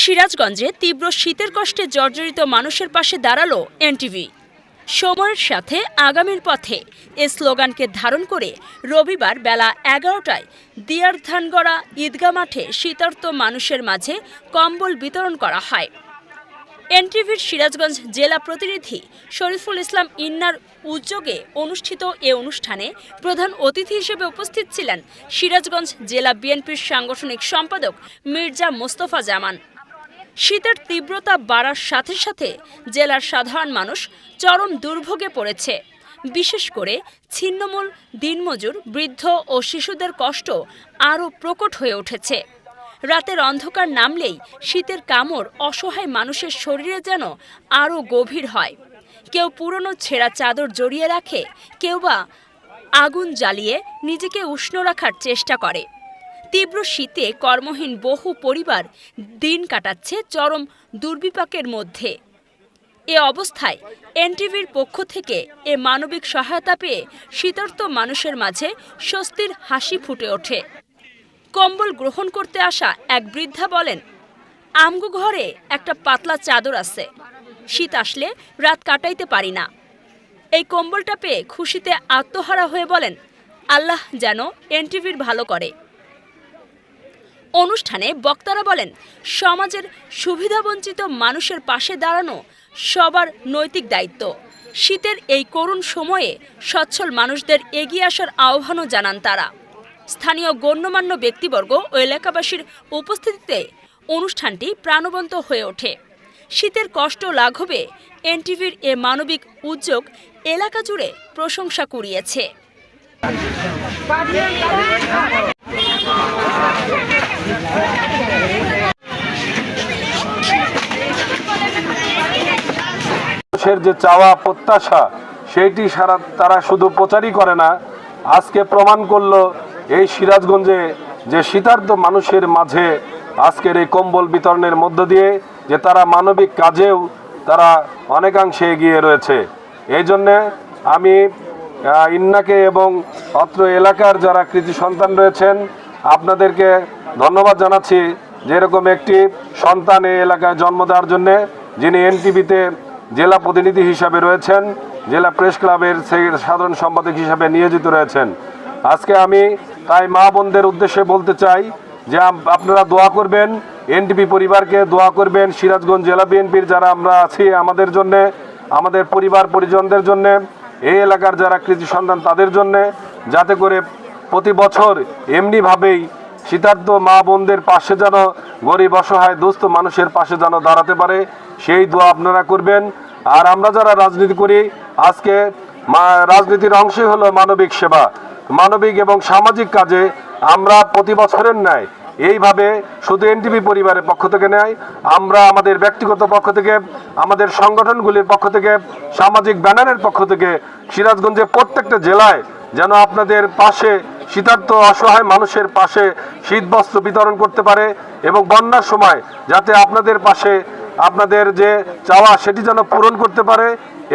সিরাজগঞ্জে তীব্র শীতের কষ্টে জর্জরিত মানুষের পাশে দাঁড়ালো এনটিভি। সময়ের সাথে আগামীর পথে এ স্লোগানকে ধারণ করে রবিবার বেলা 11টায় দিয়ারধানগড়া ঈদগাহ মাঠে শীতার্ত মানুষের মাঝে কম্বল বিতরণ করা হয়। এনটিভির সিরাজগঞ্জ জেলা প্রতিনিধি শরীফুল ইসলাম ইন্নার উদ্যোগে অনুষ্ঠিত এ অনুষ্ঠানে প্রধান অতিথি হিসেবে উপস্থিত ছিলেন সিরাজগঞ্জ জেলা বিএনপির সাংগঠনিক সম্পাদক মির্জা মোস্তফা জামান। শীতের তীব্রতা বাড়ার সাথে সাথে জেলার সাধারণ মানুষ চরম দুর্ভোগে পড়েছে। বিশেষ করে ছিন্নমূল দিনমজুর, বৃদ্ধ ও শিশুদের কষ্ট আরও প্রকট হয়ে উঠেছে। রাতের অন্ধকার নামলেই শীতের কামড় অসহায় মানুষের শরীরে যেন আরও গভীর হয়। কেউ পুরনো ছেঁড়া চাদর জড়িয়ে রাখে, কেউ বা আগুন জ্বালিয়ে নিজেকে উষ্ণ রাখার চেষ্টা করে। তীব্র শীতে কর্মহীন বহু পরিবার দিন কাটাচ্ছে চরম দুর্বিপাকের মধ্যে। এ অবস্থায় এনটিভির পক্ষ থেকে এ মানবিক সহায়তা পেয়ে শীতার্ত মানুষের মাঝে স্বস্তির হাসি ফুটে ওঠে। কম্বল গ্রহণ করতে আসা এক বৃদ্ধা বলেন, আমগো ঘরে একটা পাতলা চাদর আছে, শীত আসলে রাত কাটাইতে পারি না। এই কম্বলটা পেয়ে খুশিতে আত্মহারা হয়ে বলেন, আল্লাহ যেন এনটিভির ভালো করে। অনুষ্ঠানে বক্তারা বলেন, সমাজের সুবিধাবঞ্চিত মানুষের পাশে দাঁড়ানো সবার নৈতিক দায়িত্ব। শীতের এই করুণ সময়ে সচ্ছল মানুষদের এগিয়ে আসার আহ্বানও জানান তারা। স্থানীয় গণ্যমান্য ব্যক্তিবর্গ ও এলাকাবাসীর উপস্থিতিতে অনুষ্ঠানটি প্রাণবন্ত হয়ে ওঠে। শীতের কষ্ট লাঘবে এনটিভির এ মানবিক উদ্যোগ এলাকা জুড়ে প্রশংসা কুড়িয়েছে। মানুষের যে চাওয়া প্রত্যাশা সেইটি তারা শুধু প্রচারই করে না, আজকে প্রমাণ করলো এই সিরাজগঞ্জে যে শীতার্ত মানুষের মাঝে আজকের এই কম্বল বিতরণের মধ্য দিয়ে যে তারা মানবিক কাজেও তারা অনেকাংশে এগিয়ে রয়েছে। এই জন্যে আমি ইন্নাকে এবং অত্র এলাকার যারা কৃতি সন্তান রয়েছেন আপনাদেরকে ধন্যবাদ জানাচ্ছি, যেরকম একটি সন্তান এই এলাকায় জন্ম দেওয়ার জন্যে, যিনি এনটিভিতে জেলা প্রতিনিধি হিসাবে রয়েছেন, জেলা প্রেস ক্লাবের সাধারণ সম্পাদক হিসাবে নিয়োজিত রয়েছেন। আজকে আমি তাই মা বোনদের উদ্দেশ্যে বলতে চাই যে আপনারা দোয়া করবেন, এনটিভি পরিবারকে দোয়া করবেন, সিরাজগঞ্জ জেলা বিএনপির যারা আমরা আছি আমাদের জন্যে, আমাদের পরিবার পরিজনদের জন্যে, এই এলাকার যারা কৃতি সন্তান তাদের জন্যে, যাতে করে প্রতি বছর এমনিভাবেই শীতার্ত মা বোনদের পাশে যেন গরিব অসহায় দুস্থ মানুষের পাশে যেন দাঁড়াতে পারে, সেই দোয়া আপনারা করবেন। আর আমরা যারা রাজনীতি করি, আজকে রাজনীতির অংশই হলো মানবিক সেবা, মানবিক এবং সামাজিক কাজে আমরা প্রতি বছরের ন্যায় এইভাবে শুধু এনটিভি পরিবারের পক্ষ থেকে নেয়, আমরা আমাদের ব্যক্তিগত পক্ষ থেকে, আমাদের সংগঠনগুলির পক্ষ থেকে, সামাজিক ব্যানারের পক্ষ থেকে সিরাজগঞ্জের প্রত্যেকটা জেলায় যেন আপনাদের পাশে শীতার্ত অসহায় মানুষের পাশে শীতবস্ত্র বিতরণ করতে পারে এবং বন্যার সময় যাতে আপনাদের পাশে আপনাদের যে চাওয়া সেটি যেন পূরণ করতে পারে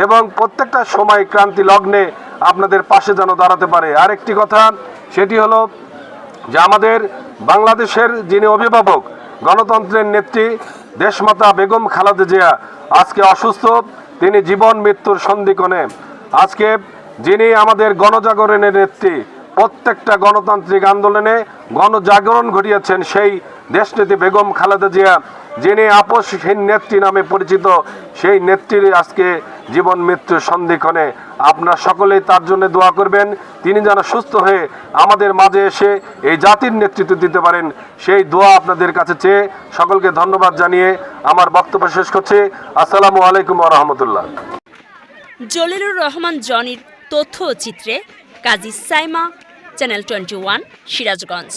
এবং প্রত্যেকটা সময় ক্রান্তি লগ্নে আপনাদের পাশে যেন দাঁড়াতে পারে। আরেকটি কথা, সেটি হলো যে আমাদের বাংলাদেশের যিনি অভিভাবক, গণতন্ত্রের নেত্রী দেশমাতা বেগম খালেদা জিয়া আজকে অসুস্থ, তিনি জীবন মৃত্যুর সন্ধিক্ষণে। আজকে যিনি আমাদের গণজাগরণের নেত্রী, প্রত্যেকটা গণতান্ত্রিক আন্দোলনে গণজাগরণ ঘটিয়েছেন সেই দেশনেত্রী বেগম খালেদা জিয়া, যিনি আপসহীন নেত্রী নামে পরিচিত, সেই নেত্রীর আজকে জীবন মৃত্যুর সন্ধিক্ষণে। আপনারা সকলেই তার জন্য দোয়া করবেন, তিনি যেন সুস্থ হয়ে আমাদের মাঝে এসে এই জাতির নেতৃত্ব দিতে পারেন, সেই দোয়া আপনাদের কাছে চেয়ে সকলকে ধন্যবাদ জানিয়ে আমার বক্তব্য শেষ করছি। আসসালামু আলাইকুম ওয়া রাহমাতুল্লাহ। জলিলুর রহমান জনির তথ্য ও চিত্রে কাজী সাইমা, চ্যানেল 21, সিরাজগঞ্জ।